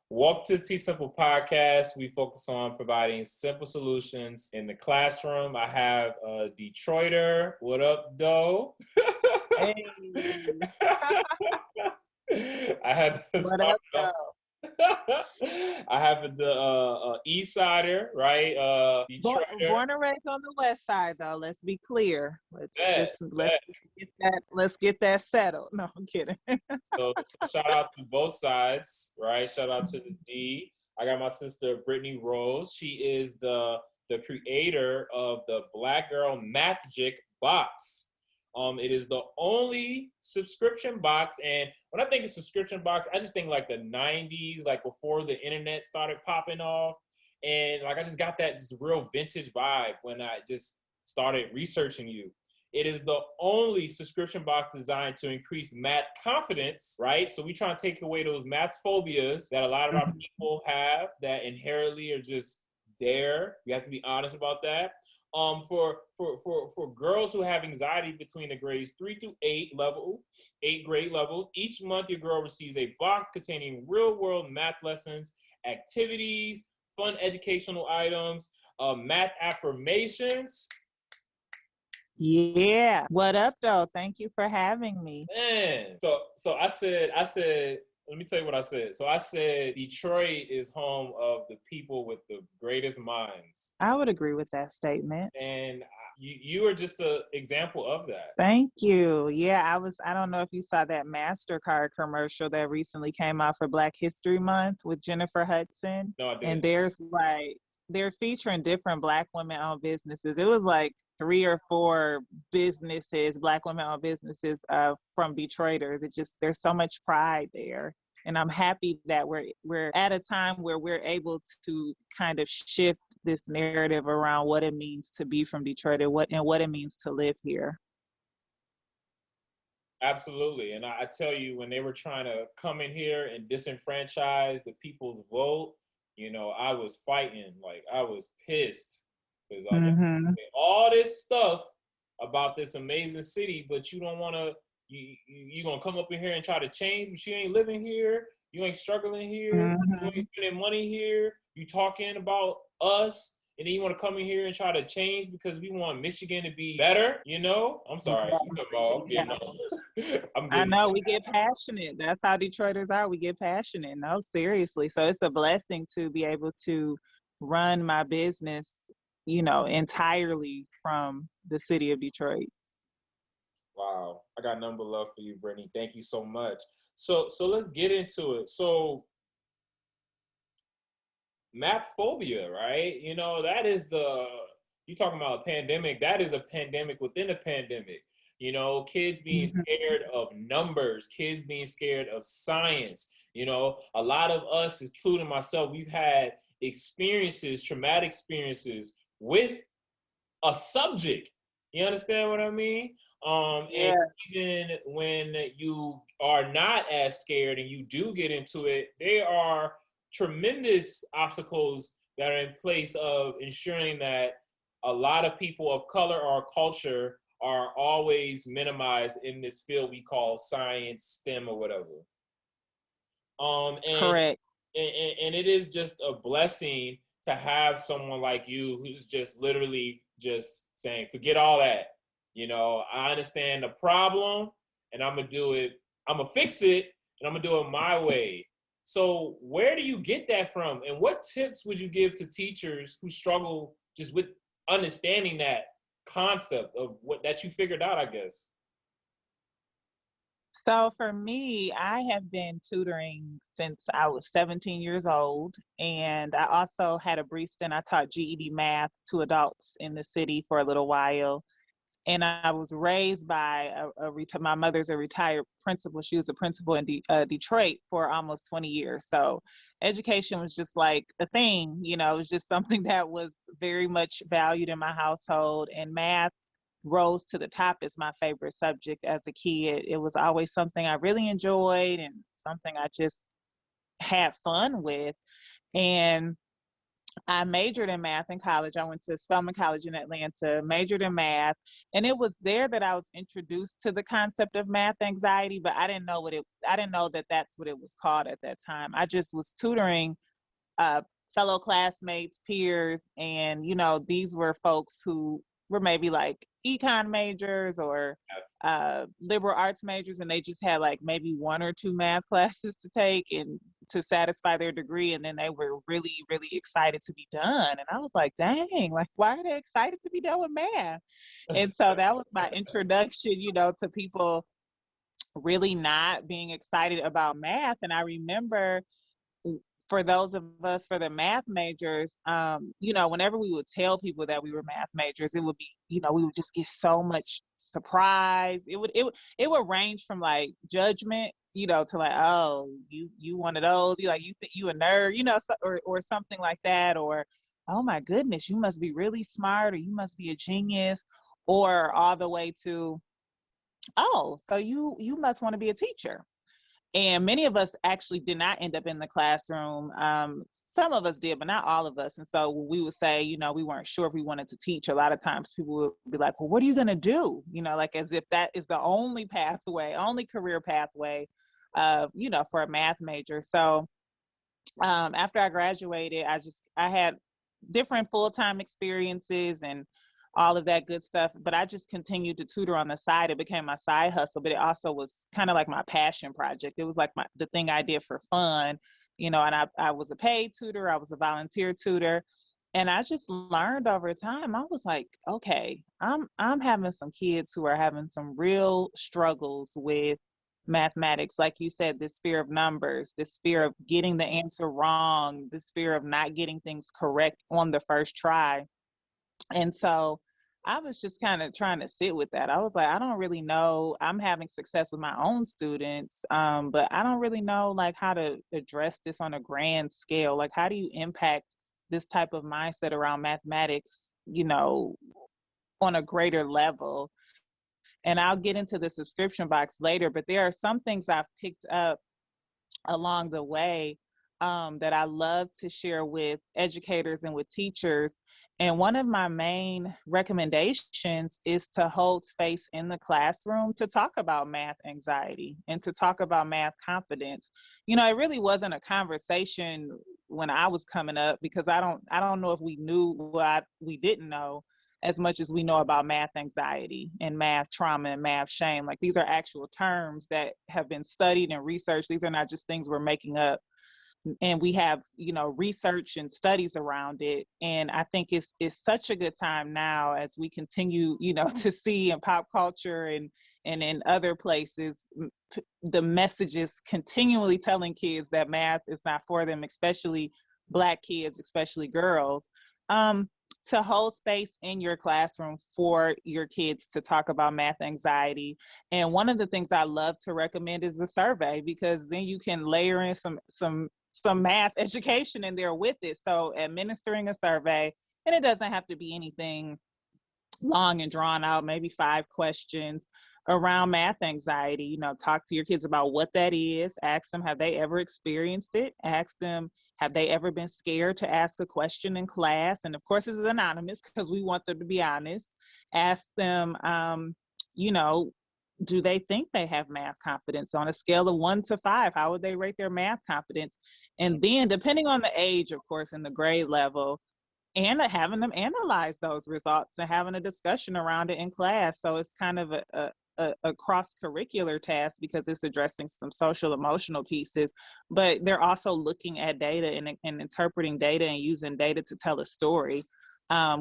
Welcome to the T Simple Podcast. We focus on providing simple solutions in the classroom. I have a Detroiter. What up, Doe? Hey, I had to what start up, it off. though? I have the East Sider, right? Detroiter. Born and raised on the West Side, though. Let's be clear. Bet, Let's bet. get that settled. No, I'm kidding. So shout out to both sides, right? Shout out to the D. I got my sister Brittany Rhodes. She is the creator of the Blackgirlmathgic box. It is the only subscription box, and when I think of subscription box, I just think like the '90s, like before the internet started popping off, and like I just got that just real vintage vibe when I just started researching you. It is the only subscription box designed to increase math confidence, right? So we try to take away those math phobias that a lot of our people have that inherently are just there. We have to be honest about that. For girls who have anxiety between the grades 3 through 8 grade level, each month your girl receives a box containing real-world math lessons, activities, fun educational items, math affirmations. Yeah. What up, though? Thank you for having me. Man, so I said, let me tell you what I said. So I said Detroit is home of the people with the greatest minds. I would agree with that statement. And you are just an example of that. Thank you. Yeah, I don't know if you saw that MasterCard commercial that recently came out for Black History Month with Jennifer Hudson. No, I didn't. And they're featuring different Black women-owned businesses. It was like 3 or 4 businesses, Black women-owned businesses from Detroiters. There's so much pride there. And I'm happy that we're at a time where we're able to kind of shift this narrative around what it means to be from Detroit and what it means to live here. Absolutely. And I tell you, when they were trying to come in here and disenfranchise the people's vote, I was fighting. Like, I was pissed because I all this stuff about this amazing city, but you don't want to. You gonna come up in here and try to change, but you ain't living here. You ain't struggling here. You ain't spending money here. You talking about us, and then you want to come in here and try to change because we want Michigan to be better. I'm sorry. I know we get passionate. That's how Detroiters are. We get passionate. No, seriously. So it's a blessing to be able to run my business, entirely from the city of Detroit. Wow, I got nothing but love for you, Brittany. Thank you so much. So let's get into it. So Mathphobia, right? That is you talking about a pandemic. That is a pandemic within a pandemic. Kids being scared of numbers, kids being scared of science. A lot of us, including myself, we've had traumatic experiences with a subject. You understand what I mean? Yeah. And even when you are not as scared and you do get into it, there are tremendous obstacles that are in place of ensuring that a lot of people of color or culture are always minimized in this field we call science, STEM, or whatever. Correct. And it is just a blessing to have someone like you who's just literally just saying, forget all that. I understand the problem and I'm going to do it. I'm going to fix it and I'm going to do it my way. So where do you get that from? And what tips would you give to teachers who struggle just with understanding that concept of what that you figured out, I guess? So for me, I have been tutoring since I was 17 years old. And I also had a brief stint. I taught GED math to adults in the city for a little while. And I was raised by my mother's a retired principal. She was a principal in Detroit for almost 20 years. So education was just like a thing, it was just something that was very much valued in my household. And math rose to the top as my favorite subject as a kid. It was always something I really enjoyed and something I just had fun with. And I majored in math in college. I went to Spelman College in Atlanta, majored in math, and it was there that I was introduced to the concept of math anxiety, but I didn't know that that's what it was called at that time. I just was tutoring uh, fellow classmates, peers, and these were folks who were maybe like econ majors or liberal arts majors, and they just had like maybe one or two math classes to take and to satisfy their degree, and then they were really, really excited to be done. And I was like, dang, like why are they excited to be done with math? And so that was my introduction, to people really not being excited about math. And I remember for those of us for the math majors, whenever we would tell people that we were math majors, it would be, we would just get so much surprise. It would range from like judgment, to like, oh, you one of those, you think you a nerd, or something like that, or oh my goodness, you must be really smart, or you must be a genius, or all the way to, oh, so you must want to be a teacher. And many of us actually did not end up in the classroom. Some of us did, but not all of us. And so we would say, we weren't sure if we wanted to teach. A lot of times people would be like, well, what are you going to do? Like as if that is the only pathway, only career pathway of, for a math major. So after I graduated, I had different full-time experiences and all of that good stuff, but I just continued to tutor on the side. It became my side hustle, but it also was kind of like my passion project. It was like the thing I did for fun, and I was a paid tutor, I was a volunteer tutor, and I just learned over time. I was like, okay, I'm having some kids who are having some real struggles with mathematics, like you said, this fear of numbers, this fear of getting the answer wrong, this fear of not getting things correct on the first try. And so I was just kind of trying to sit with that. I was like, I don't really know. I'm having success with my own students, but I don't really know like how to address this on a grand scale. Like, how do you impact this type of mindset around mathematics, on a greater level? And I'll get into the subscription box later, but there are some things I've picked up along the way that I love to share with educators and with teachers. And one of my main recommendations is to hold space in the classroom to talk about math anxiety and to talk about math confidence. It really wasn't a conversation when I was coming up, because I don't know if we knew what we didn't know as much as we know about math anxiety and math trauma and math shame. Like, these are actual terms that have been studied and researched. These are not just things we're making up. And we have, research and studies around it. And I think it's such a good time now, as we continue, to see in pop culture and in other places, the messages continually telling kids that math is not for them, especially Black kids, especially girls. To hold space in your classroom for your kids to talk about math anxiety. And one of the things I love to recommend is a survey, because then you can layer in some math education in there with it. So administering a survey, and it doesn't have to be anything long and drawn out, maybe 5 questions around math anxiety. Talk to your kids about what that is. Ask them, have they ever experienced it? Ask them, have they ever been scared to ask a question in class? And of course, this is anonymous because we want them to be honest. Ask them, do they think they have math confidence? On a scale of 1 to 5, how would they rate their math confidence? And then, depending on the age, of course, and the grade level, and having them analyze those results and having a discussion around it in class. So it's kind of a cross-curricular task, because it's addressing some social emotional pieces, but they're also looking at data and interpreting data and using data to tell a story,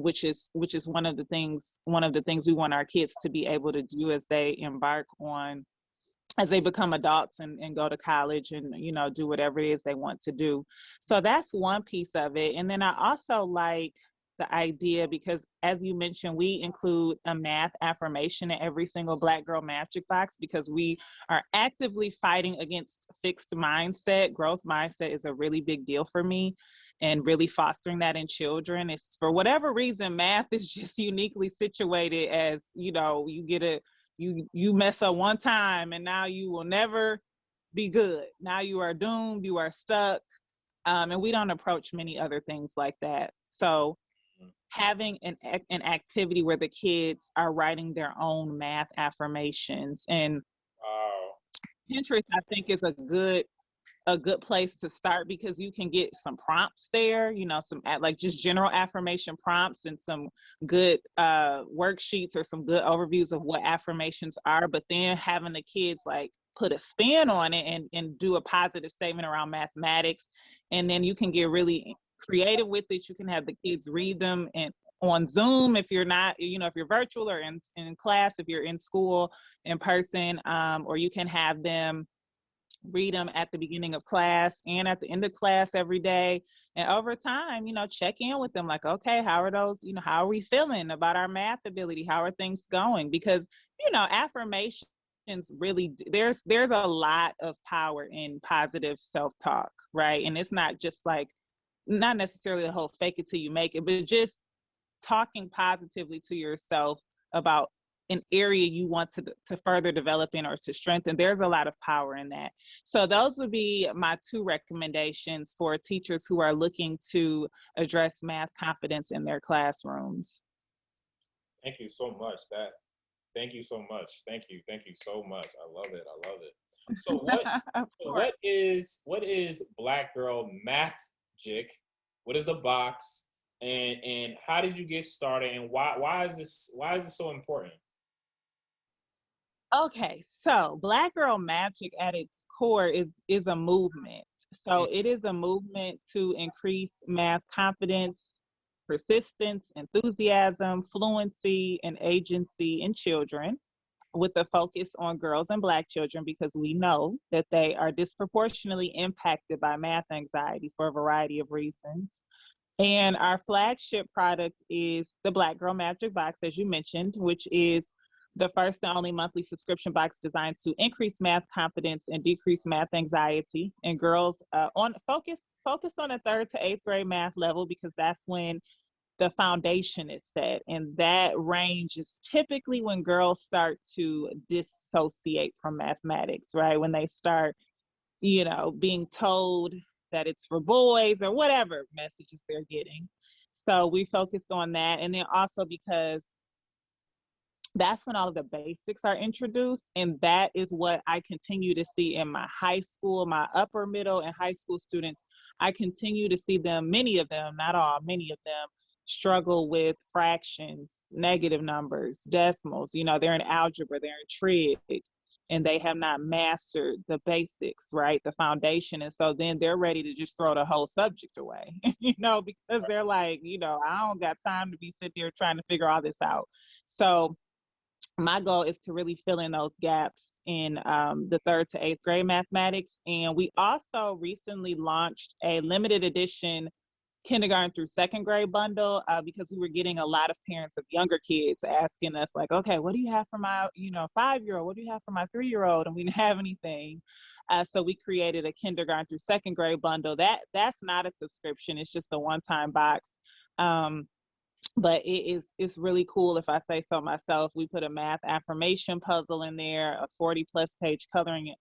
which is one of the things we want our kids to be able to do as they become adults and go to college and, do whatever it is they want to do. So that's one piece of it. And then I also like the idea, because as you mentioned, we include a math affirmation in every single Black Girl Magic box, because we are actively fighting against fixed mindset. Growth mindset is a really big deal for me, and really fostering that in children. It's, for whatever reason, math is just uniquely situated as, you mess up one time and now you will never be good. Now you are doomed, you are stuck. And we don't approach many other things like that. So having an activity where the kids are writing their own math affirmations, and Wow. Pinterest, I think, is a good place to start, because you can get some prompts there, you know, some like just general affirmation prompts and some good worksheets or some good overviews of what affirmations are. But then having the kids like put a spin on it and do a positive statement around mathematics. And then you can get really creative with it. You can have the kids read them and on Zoom if you're not, you know, if you're virtual, or in class if you're in school in person, or you can have them read them at the beginning of class and at the end of class every day. And over time, you know, check in with them like, okay, how are those, you know, how are we feeling about our math ability? How are things going? Because, you know, affirmations really, there's a lot of power in positive self-talk, right? And it's not just like, not necessarily the whole fake it till you make it, but just talking positively to yourself about an area you want to further develop in or to strengthen. There's a lot of power in that. So those would be my two recommendations for teachers who are looking to address math confidence in their classrooms. Thank you so much. Thank you so much. Thank you so much. I love it. I love it. So what Of so course. what is Black Girl Mathgic? What is the box? And how did you get started, and why is this so important? Okay, so Black Girl Magic at its core is a movement. So Mm, it is a movement to increase math confidence, persistence, enthusiasm, fluency, and agency in children, with a focus on girls and Black children, because we know that they are disproportionately impacted by math anxiety for a variety of reasons. And our flagship product is the Black Girl Magic Box, as you mentioned, which is the first and only monthly subscription box designed to increase math confidence and decrease math anxiety in girls, on focus on the third to eighth grade math level, because that's when the foundation is set. And that range is typically when girls start to dissociate from mathematics, right? When they start, you know, being told that it's for boys or whatever messages they're getting. So we focused on that. And then also because that's when all of the basics are introduced. And that is what I continue to see in my high school, my upper middle and high school students. I continue to see them, many of them, not all, many of them struggle with fractions, negative numbers, decimals. You know, they're in algebra, they're in trig, and they have not mastered the basics, right? The foundation. And so then they're ready to just throw the whole subject away, you know, because they're like, you know, I don't got time to be sitting here trying to figure all this out. So my goal is to really fill in those gaps in the third to eighth grade mathematics. And we also recently launched a limited edition kindergarten through second grade bundle, because we were getting a lot of parents of younger kids asking us like, okay, what do you have for my, you know, 5-year-old? What do you have for my 3-year-old? And we didn't have anything. So we created a kindergarten through second grade bundle. That's not a subscription. It's just a one-time box. Um, but it's really cool, if I say so myself. We put a math affirmation puzzle in there, a 40+ page coloring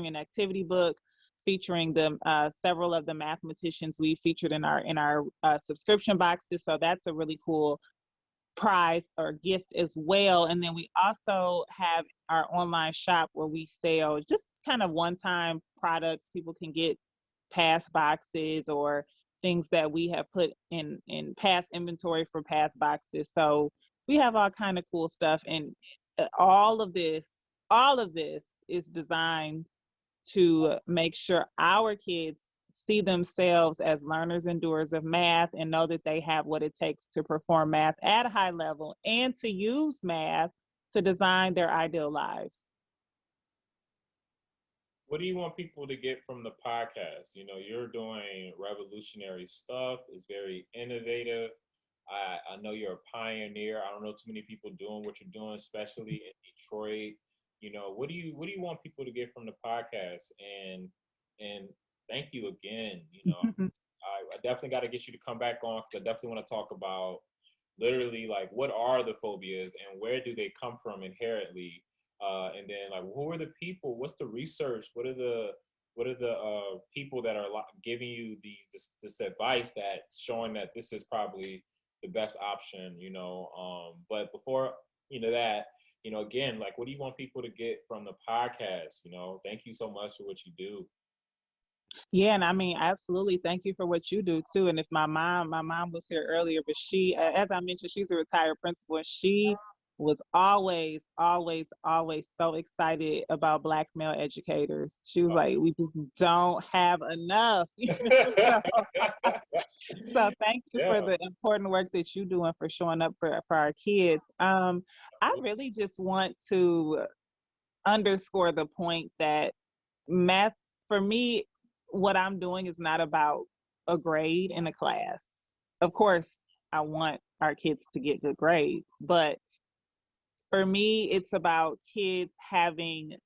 and activity book featuring the several of the mathematicians we featured in our subscription boxes. So that's a really cool prize or gift as well. And then we also have our online shop where we sell just kind of one-time products. People can get past boxes or things that we have put in past inventory for past boxes. So we have all kind of cool stuff, and all of this is designed to make sure our kids see themselves as learners and doers of math, and know that they have what it takes to perform math at a high level and to use math to design their ideal lives. What do you want people to get from the podcast? You know, you're doing revolutionary stuff. It's very innovative. I know you're a pioneer. I don't know too many people doing what you're doing, especially in Detroit. You know, what do you want people to get from the podcast? And thank you again. You know, I definitely got to get you to come back on, because I definitely want to talk about literally like what are the phobias and where do they come from inherently, and then like who are the people? What's the research? What are people that are giving you this advice that's showing that this is probably the best option, but before that, again, like, what do you want people to get from the podcast? Thank you so much for what you do. Yeah, and I mean, absolutely. Thank you for what you do too. And if my mom was here earlier, but she, as I mentioned, she's a retired principal, and she was always, always, always so excited about Black male educators. She was like, we just don't have enough. So thank you Yeah. for the important work that you do and for showing up for our kids. I really just want to underscore the point that math, for me, what I'm doing is not about a grade in a class. Of course, I want our kids to get good grades, but for me, it's about kids having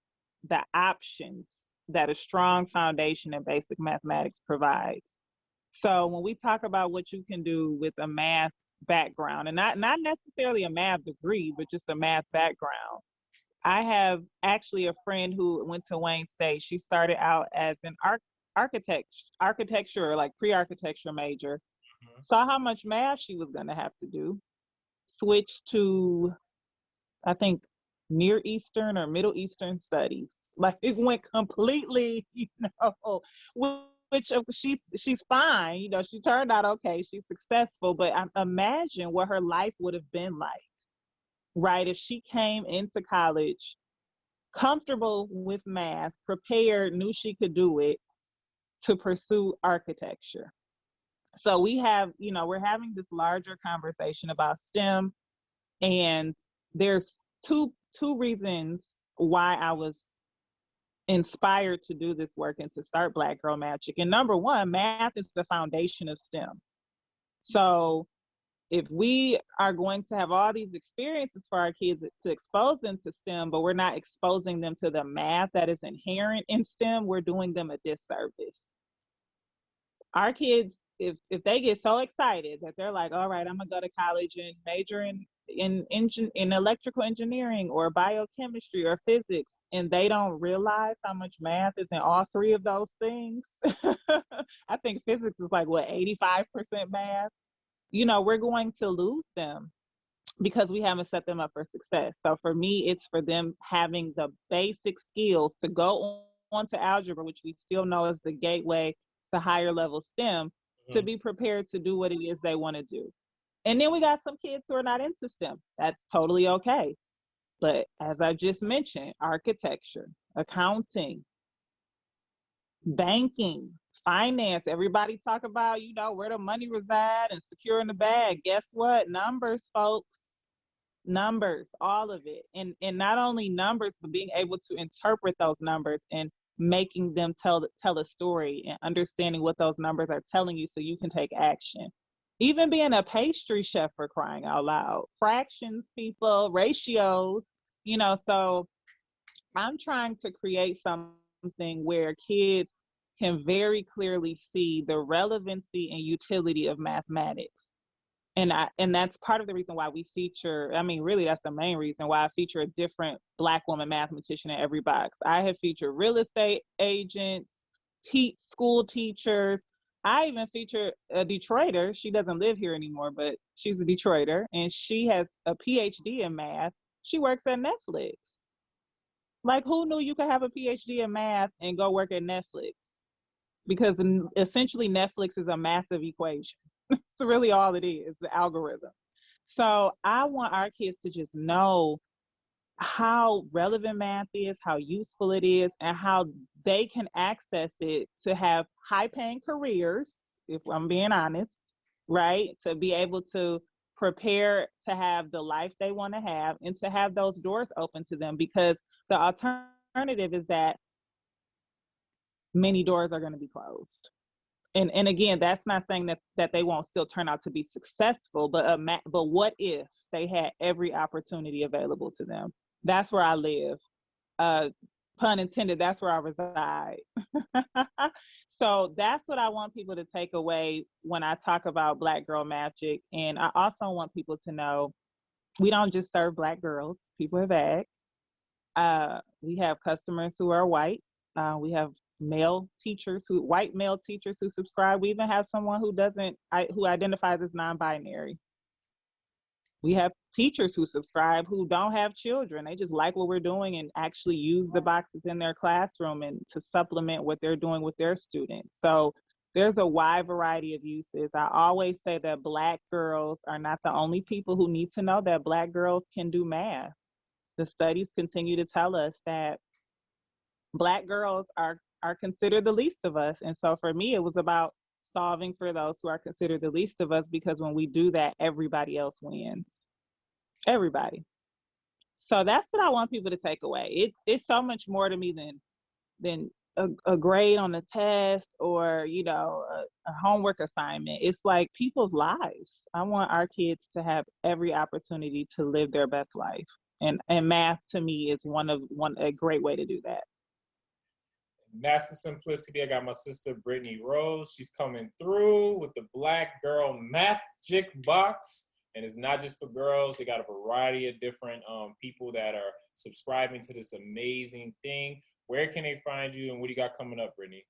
the options that a strong foundation in basic mathematics provides. So when we talk about what you can do with a math background, and not necessarily a math degree, but just a math background, I have actually a friend who went to Wayne State. She started out as an architecture, like pre-architecture major, saw how much math she was going to have to do, switched to, I think, Near Eastern or Middle Eastern studies. Like, it went completely, which she's fine. She turned out okay. She's successful, but imagine what her life would have been like, right? If she came into college comfortable with math, prepared, knew she could do it, to pursue architecture. So we're having this larger conversation about STEM, and there's two reasons why I was inspired to do this work and to start Black Girl Magic. And number one, math is the foundation of STEM. So if we are going to have all these experiences for our kids to expose them to STEM, but we're not exposing them to the math that is inherent in STEM, we're doing them a disservice. Our kids, if they get so excited that they're like, all right, I'm gonna go to college and major in electrical engineering or biochemistry or physics, and they don't realize how much math is in all three of those things. I think physics is like, what, 85% math? We're going to lose them because we haven't set them up for success. So for me, it's for them having the basic skills to go on to algebra, which we still know is the gateway to higher level STEM, to be prepared to do what it is they want to do. And then we got some kids who are not into STEM. That's totally okay. But as I just mentioned, architecture, accounting, banking, finance, everybody talk about, where the money reside and securing the bag. Guess what? Numbers, folks. Numbers, all of it. And not only numbers, but being able to interpret those numbers and making them tell a story and understanding what those numbers are telling you so you can take action. Even being a pastry chef, for crying out loud. Fractions, people, ratios, so I'm trying to create something where kids can very clearly see the relevancy and utility of mathematics. And that's part of the reason why we feature, I mean, really, that's the main reason why I feature a different Black woman mathematician in every box. I have featured real estate agents, school teachers. I even feature a Detroiter. She doesn't live here anymore, but she's a Detroiter, and she has a PhD in math. She works at Netflix. Like, who knew you could have a PhD in math and go work at Netflix? Because essentially Netflix is a massive equation. It's really all it is, the algorithm. So I want our kids to just know how relevant math is, how useful it is, and how they can access it to have high paying careers, if I'm being honest, right? To be able to prepare to have the life they want to have and to have those doors open to them, because the alternative is that many doors are going to be closed. And again, that's not saying that they won't still turn out to be successful, but what if they had every opportunity available to them? That's where I live. Pun intended, that's where I reside. So that's what I want people to take away when I talk about Black Girl Magic. And I also want people to know we don't just serve Black girls. People have asked. We have customers who are white. We have white male teachers who subscribe. We even have someone who identifies as non-binary. We have teachers who subscribe who don't have children. They just like what we're doing and actually use the boxes in their classroom and to supplement what they're doing with their students. So there's a wide variety of uses. I always say that Black girls are not the only people who need to know that Black girls can do math. The studies continue to tell us that Black girls are considered the least of us. And so for me, it was about solving for those who are considered the least of us, because when we do that, everybody else wins. Everybody. So that's what I want people to take away. It's so much more to me than a grade on a test or a homework assignment. It's like people's lives. I want our kids to have every opportunity to live their best life, and math to me is a great way to do that. Master Simplicity, I got my sister Brittany Rhodes. She's coming through with the Blackgirlmathgicbox. And it's not just for girls. They got a variety of different people that are subscribing to this amazing thing. Where can they find you, and what do you got coming up, Brittany?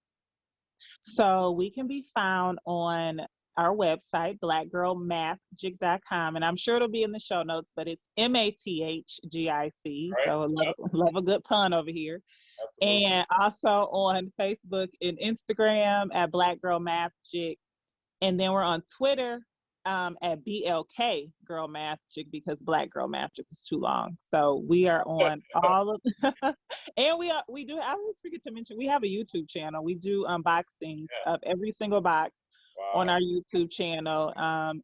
So we can be found on our website, blackgirlmathgic.com, and I'm sure it'll be in the show notes, but it's mathgic. Right. So love a good pun over here. Absolutely. And also on Facebook and Instagram at Blackgirlmathgic. And then we're on Twitter at BLK Girl Mathgic, because Black Girl Mathgic is too long. So we are on all of, and we do. I always forget to mention we have a YouTube channel. We do unboxings of every single box on our YouTube channel.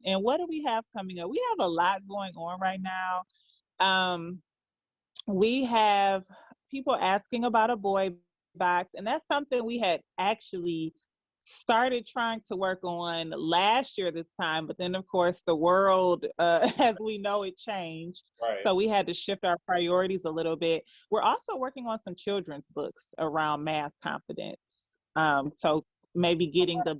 And what do we have coming up? We have a lot going on right now. We have people asking about a boy box, and that's something we had actually started trying to work on last year this time, but then of course the world as we know it changed. Right. So we had to shift our priorities a little bit. We're also working on some children's books around math confidence. So maybe getting the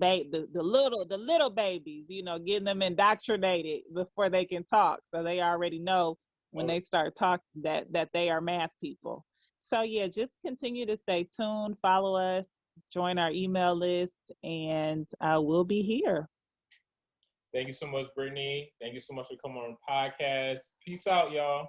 little babies, getting them indoctrinated before they can talk, so they already know when they start talking that they are math people. So yeah, just continue to stay tuned, follow us, join our email list, and we'll be here. Thank you so much, Brittany. Thank you so much for coming on the podcast. Peace out, y'all.